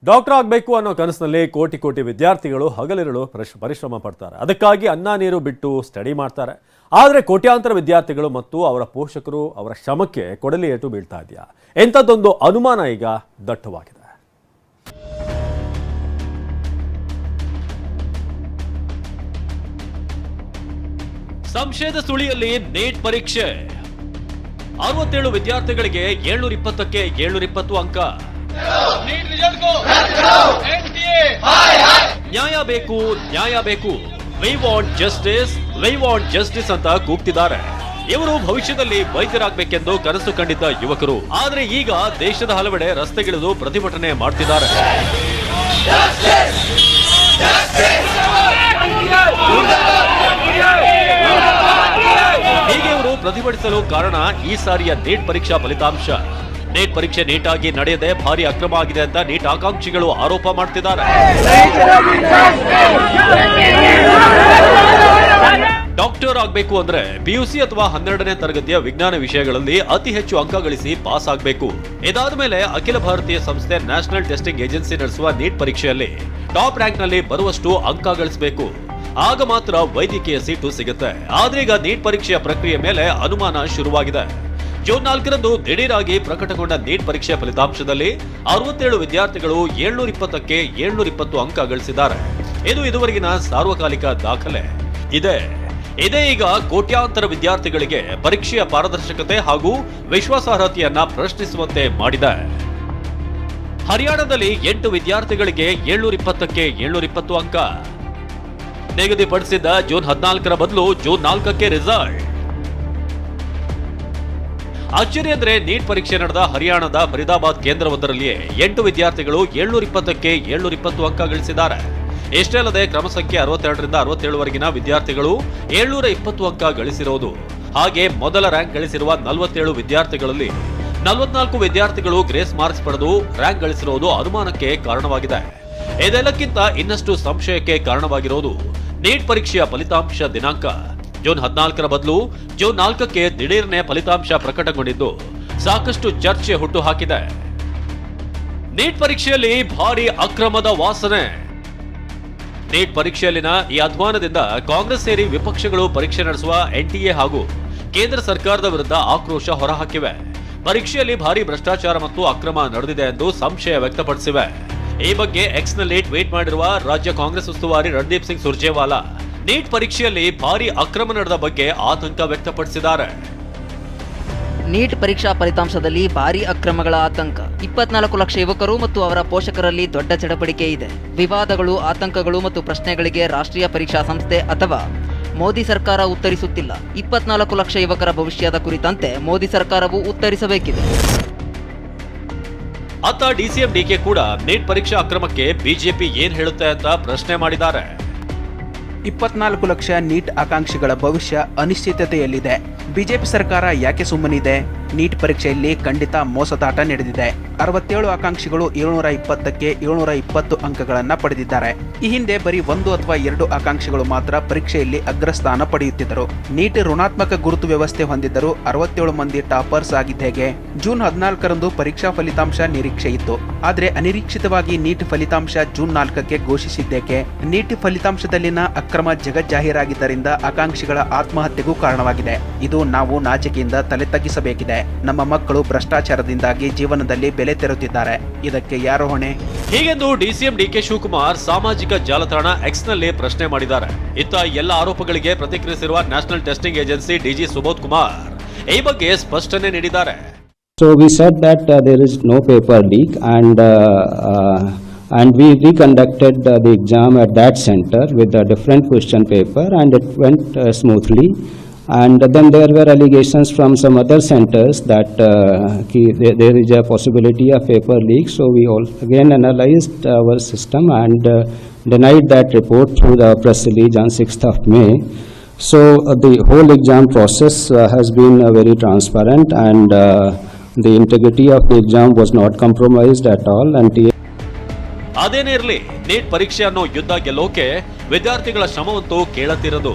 Doctor ಆಗಬೇಕು ಅನ್ನೋ ಕನಸಿನಲ್ಲಿ ಕೋಟಿ ಕೋಟಿ ವಿದ್ಯಾರ್ಥಿಗಳು ಹಗಲಿರುಳು ಪರಿಶ್ರಮ ಪಡ್ತಾರೆ. ಅದಕ್ಕಾಗಿ ಅನ್ನ ನೀರು ಬಿಟ್ಟು ಸ್ಟಡಿ ಮಾಡ್ತಾರೆ. ಆದರೆ ಕೋಟ್ಯಾಂತರ ವಿದ್ಯಾರ್ಥಿಗಳು ಮತ್ತು ಅವರ ಪೋಷಕರು ಅವರ ಶ್ರಮಕ್ಕೆ ಕೊಡಲಿ ಏಟು ಬೀಳ್ತಾ ಇದೆಯಾ? ಎಂಥದ್ದೊಂದು ಅನುಮಾನ ಈಗ ದಟ್ಟವಾಗಿದೆ. ಸಂಶಯದ ಸುಳಿಯಲ್ಲಿ ನೀಟ್ ಪರೀಕ್ಷೆ 67 ವಿದ್ಯಾರ್ಥಿಗಳಿಗೆ 720ಕ್ಕೆ 720 ಅಂಕ. ನ್ಯಾಯ ಬೇಕು, ನ್ಯಾಯ ಬೇಕು, ವಿ ವಾಂಟ್ ಜಸ್ಟಿಸ್ ಅಂತ ಕೂಗ್ತಿದ್ದಾರೆ. ಇವರು ಭವಿಷ್ಯದಲ್ಲಿ ವೈದ್ಯರಾಗಬೇಕೆಂದು ಕನಸು ಕಂಡಿದ್ದ ಯುವಕರು. ಆದರೆ ಈಗ ದೇಶದ ಹಲವೆಡೆ ರಸ್ತೆಗಿಳಿದು ಪ್ರತಿಭಟನೆ ಮಾಡ್ತಿದ್ದಾರೆ. ಹೀಗೆ ಇವರು ಪ್ರತಿಭಟಿಸಲು ಕಾರಣ ಈ ಸಾರಿಯ ನೀಟ್ ಪರೀಕ್ಷಾ ಫಲಿತಾಂಶ. ನೀಟ್ ಪರೀಕ್ಷೆ ನೀಟಾಗಿ ನಡೆಯದೆ ಭಾರಿ ಅಕ್ರಮ ಆಗಿದೆ ಅಂತ ನೀಟ್ ಆಕಾಂಕ್ಷಿಗಳು ಆರೋಪ ಮಾಡ್ತಿದ್ದಾರೆ. ಡಾಕ್ಟರ್ ಆಗಬೇಕು ಅಂದ್ರೆ ಪಿಯುಸಿ ಅಥವಾ 12ನೇ ತರಗತಿಯ ವಿಜ್ಞಾನ ವಿಷಯಗಳಲ್ಲಿ ಅತಿ ಹೆಚ್ಚು ಅಂಕ ಗಳಿಸಿ ಪಾಸ್ ಆಗಬೇಕು. ಇದಾದ ಮೇಲೆ ಅಖಿಲ ಭಾರತೀಯ ಸಂಸ್ಥೆ ನ್ಯಾಷನಲ್ ಟೆಸ್ಟಿಂಗ್ ಏಜೆನ್ಸಿ ನಡೆಸುವ ನೀಟ್ ಪರೀಕ್ಷೆಯಲ್ಲಿ ಟಾಪ್ ರ್ಯಾಂಕ್ ನಲ್ಲಿ ಬರುವಷ್ಟು ಅಂಕ ಗಳಿಸಬೇಕು. ಆಗ ಮಾತ್ರ ವೈದ್ಯಕೀಯ ಸೀಟು ಸಿಗುತ್ತೆ. ಆದ್ರೆ ಈಗ ನೀಟ್ ಪರೀಕ್ಷೆಯ ಪ್ರಕ್ರಿಯೆ ಮೇಲೆ ಅನುಮಾನ ಶುರುವಾಗಿದೆ. ಜೂನ್ 4ರಂದು ದಿಢೀರಾಗಿ ಪ್ರಕಟಗೊಂಡ ನೀಟ್ ಪರೀಕ್ಷೆ ಫಲಿತಾಂಶದಲ್ಲಿ 67 ವಿದ್ಯಾರ್ಥಿಗಳು 720ಕ್ಕೆ 720 ಅಂಕ ಗಳಿಸಿದ್ದಾರೆ. ಇದು ಇದುವರೆಗಿನ ಸಾರ್ವಕಾಲಿಕ ದಾಖಲೆ. ಇದೇ ಈಗ ಕೋಟ್ಯಾಂತರ ವಿದ್ಯಾರ್ಥಿಗಳಿಗೆ ಪರೀಕ್ಷೆಯ ಪಾರದರ್ಶಕತೆ ಹಾಗೂ ವಿಶ್ವಾಸಾರ್ಹತೆಯನ್ನ ಪ್ರಶ್ನಿಸುವಂತೆ ಮಾಡಿದೆ. ಹರಿಯಾಣದಲ್ಲಿ 8 ವಿದ್ಯಾರ್ಥಿಗಳಿಗೆ 720ಕ್ಕೆ 720 ಅಂಕ ನಿಗದಿಪಡಿಸಿದ್ದ ಜೂನ್ 14ರ ಬದಲು ಜೂನ್ 4ಕ್ಕೆ ರಿಸಲ್ಟ್. ಆಶ್ಚರ್ಯ ಅಂದ್ರೆ ನೀಟ್ ಪರೀಕ್ಷೆ ನಡೆದ ಹರಿಯಾಣದ ಫರೀದಾಬಾದ್ ಕೇಂದ್ರವೊಂದರಲ್ಲಿಯೇ 8 ವಿದ್ಯಾರ್ಥಿಗಳು 720ಕ್ಕೆ 720 ಅಂಕ ಗಳಿಸಿದ್ದಾರೆ. ಇಷ್ಟೇ ಅಲ್ಲದೆ ಕ್ರಮ ಸಂಖ್ಯೆ 62ರಿಂದ 67ವರೆಗಿನ ವಿದ್ಯಾರ್ಥಿಗಳು 720 ಅಂಕ ಗಳಿಸಿರುವುದು. ಹಾಗೆ ಮೊದಲ ರ್ಯಾಂಕ್ ಗಳಿಸಿರುವ 47 ವಿದ್ಯಾರ್ಥಿಗಳಲ್ಲಿ 44 ವಿದ್ಯಾರ್ಥಿಗಳು ಗ್ರೇಸ್ ಮಾರ್ಕ್ಸ್ ಪಡೆದು ರ್ಯಾಂಕ್ ಗಳಿಸಿರುವುದು ಅನುಮಾನಕ್ಕೆ ಕಾರಣವಾಗಿದೆ. ಇದೆಲ್ಲಕ್ಕಿಂತ ಇನ್ನಷ್ಟು ಸಂಶಯಕ್ಕೆ ಕಾರಣವಾಗಿರೋದು ನೀಟ್ ಪರೀಕ್ಷೆಯ ಫಲಿತಾಂಶ ದಿನಾಂಕ. ಜೂನ್ 14ರ ಬದಲು ಜೂನ್ 4ಕ್ಕೆ ದಿಢೀರನೆ ಫಲಿತಾಂಶ ಪ್ರಕಟಗೊಂಡಿದ್ದು ಸಾಕಷ್ಟು ಚರ್ಚೆ ಹುಟ್ಟು ಹಾಕಿದೆ. ನೀಟ್ ಪರೀಕ್ಷೆಯಲ್ಲಿ ಭಾರಿ ಅಕ್ರಮದ ವಾಸನೆ. ನೀಟ್ ಪರೀಕ್ಷೆಯಲ್ಲಿನ ಈ ಅಧ್ವಾನದಿಂದ ಕಾಂಗ್ರೆಸ್ ಸೇರಿ ವಿಪಕ್ಷಗಳು ಪರೀಕ್ಷೆ ನಡೆಸುವ ಎನ್ಟಿಎ ಹಾಗೂ ಕೇಂದ್ರ ಸರ್ಕಾರದ ವಿರುದ್ಧ ಆಕ್ರೋಶ ಹೊರಹಾಕಿವೆ. ಪರೀಕ್ಷೆಯಲ್ಲಿ ಭಾರಿ ಭ್ರಷ್ಟಾಚಾರ ಮತ್ತು ಅಕ್ರಮ ನಡೆದಿದೆ ಎಂದು ಸಂಶಯ ವ್ಯಕ್ತಪಡಿಸಿವೆ. ಈ ಬಗ್ಗೆ ಎಕ್ಸ್ನಲ್ಲಿ ಟ್ವೀಟ್ ಮಾಡಿರುವ ರಾಜ್ಯ ಕಾಂಗ್ರೆಸ್ ಉಸ್ತುವಾರಿ ರಣದೀಪ್ ಸಿಂಗ್ ಸುರ್ಜೇವಾಲಾ ನೀಟ್ ಪರೀಕ್ಷೆಯಲ್ಲಿ ಭಾರಿ ಅಕ್ರಮ ನಡೆದ ಬಗ್ಗೆ ಆತಂಕ ವ್ಯಕ್ತಪಡಿಸಿದ್ದಾರೆ. ನೀಟ್ ಪರೀಕ್ಷಾ ಫಲಿತಾಂಶದಲ್ಲಿ ಭಾರಿ ಅಕ್ರಮಗಳ ಆತಂಕ. 24 ಲಕ್ಷ ಯುವಕರು ಮತ್ತು ಅವರ ಪೋಷಕರಲ್ಲಿ ದೊಡ್ಡ ಚಡಪಡಿಕೆ ಇದೆ. ವಿವಾದಗಳು, ಆತಂಕಗಳು ಮತ್ತು ಪ್ರಶ್ನೆಗಳಿಗೆ ರಾಷ್ಟ್ರೀಯ ಪರೀಕ್ಷಾ ಸಂಸ್ಥೆ ಅಥವಾ ಮೋದಿ ಸರ್ಕಾರ ಉತ್ತರಿಸುತ್ತಿಲ್ಲ. 24 ಲಕ್ಷ ಯುವಕರ ಭವಿಷ್ಯದ ಕುರಿತಂತೆ ಮೋದಿ ಸರ್ಕಾರವು ಉತ್ತರಿಸಬೇಕಿದೆ. ಅತ್ತ ಡಿಸಿಎಂ ಡಿಕೆ ಕೂಡ ನೀಟ್ ಪರೀಕ್ಷಾ ಅಕ್ರಮಕ್ಕೆ ಬಿಜೆಪಿ ಏನ್ ಹೇಳುತ್ತೆ ಅಂತ ಪ್ರಶ್ನೆ ಮಾಡಿದ್ದಾರೆ. 24 ಲಕ್ಷ ನೀಟ್ ಆಕಾಂಕ್ಷಿಗಳ ಭವಿಷ್ಯ ಅನಿಶ್ಚಿತತೆಯಲ್ಲಿದೆ. ಬಿಜೆಪಿ ಸರ್ಕಾರ ಯಾಕೆ ಸುಮ್ಮನಿದೆ? ನೀಟ್ ಪರೀಕ್ಷೆಯಲ್ಲಿ ಖಂಡಿತ ಮೋಸದಾಟ ನಡೆದಿದೆ. 67 ಆಕಾಂಕ್ಷಿಗಳು 720ಕ್ಕೆ 720 ಅಂಕಗಳನ್ನು ಪಡೆದಿದ್ದಾರೆ. ಈ ಹಿಂದೆ ಬರೀ 1 ಅಥವಾ 2 ಆಕಾಂಕ್ಷಿಗಳು ಮಾತ್ರ ಪರೀಕ್ಷೆಯಲ್ಲಿ ಅಗ್ರಸ್ಥಾನ ಪಡೆಯುತ್ತಿದ್ದರು. ನೀಟ್ ಋಣಾತ್ಮಕ ಗುರುತು ವ್ಯವಸ್ಥೆ ಹೊಂದಿದ್ದರೂ 67 ಮಂದಿ ಟಾಪರ್ಸ್ ಆಗಿದ್ದೇಗೆ? ಜೂನ್ 14ರಂದು ಪರೀಕ್ಷಾ ಫಲಿತಾಂಶ ನಿರೀಕ್ಷೆ ಇತ್ತು. ಆದರೆ ಅನಿರೀಕ್ಷಿತವಾಗಿ ನೀಟ್ ಫಲಿತಾಂಶ ಜೂನ್ 4ಕ್ಕೆ ಘೋಷಿಸಿದ್ದೇಕೆ? ನೀಟ್ ಫಲಿತಾಂಶದಲ್ಲಿನ ಅಕ್ರಮ ಜಗಜ್ಜಾಹೀರಾಗಿದ್ದರಿಂದ ಆಕಾಂಕ್ಷಿಗಳ ಆತ್ಮಹತ್ಯೆಗೂ ಕಾರಣವಾಗಿದೆ. ಇದು ನಾವು ನಾಚಿಕೆಯಿಂದ ತಲೆ ತಗ್ಗಿಸಬೇಕಿದೆ. ನಮ್ಮ ಮಕ್ಕಳು ಭ್ರಷ್ಟಾಚಾರದಿಂದಾಗಿ ಜೀವನದಲ್ಲಿ ಬೆಲೆ ತೆರುತ್ತಿದ್ದಾರೆ. ಇದಕ್ಕೆ ಯಾರು ಹೊಣೆ? ಹೀಗೆಂದು ಡಿಸಿಎಂ ಡಿಕೆ ಶಿವಕುಮಾರ್ ಸಾಮಾಜಿಕ ಜಾಲತಾಣ ಎಕ್ಸ್ನಲ್ಲಿ ಪ್ರಶ್ನೆ ಮಾಡಿದ್ದಾರೆ. ಇತ್ತ ಎಲ್ಲ ಆರೋಪಗಳಿಗೆ ಪ್ರತಿಕ್ರಿಯಿಸಿರುವ national testing agency DG Subodh Kumar ಈ ಬಗ್ಗೆ ಸ್ಪಷ್ಟನೆ ನೀಡಿದ್ದಾರೆ. So we said that there is no paper leak and we conducted the exam at that center with a different question paper and it went smoothly. And then there were allegations from some other centers that there is a possibility of paper leak. So we all again analyzed our system and denied that report through the press release on 6th of May. So the whole exam process has been very transparent and the integrity of the exam was not compromised at all. And ಅದೇನೇ ಇರಲಿ, neat ಪರೀಕ್ಷೆ ಅನ್ನೋ ಯುದ್ಧ ಗೆಲ್ಲೋಕೆ ವಿದ್ಯಾರ್ಥಿಗಳ ಶ್ರಮವಂತೂ ಕೇಳತಿರೋದು.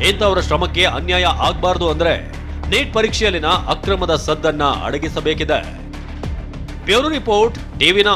ಇಂಥವರ ಶ್ರಮಕ್ಕೆ ಅನ್ಯಾಯ ಆಗಬಾರದು ಅಂದ್ರೆ ನೀಟ್ ಪರೀಕ್ಷೆಯಲ್ಲಿನ ಅಕ್ರಮದ ಸದ್ದನ್ನ ಅಡಗಿಸಬೇಕಿದೆ. Bureau report, ಟಿವಿ9.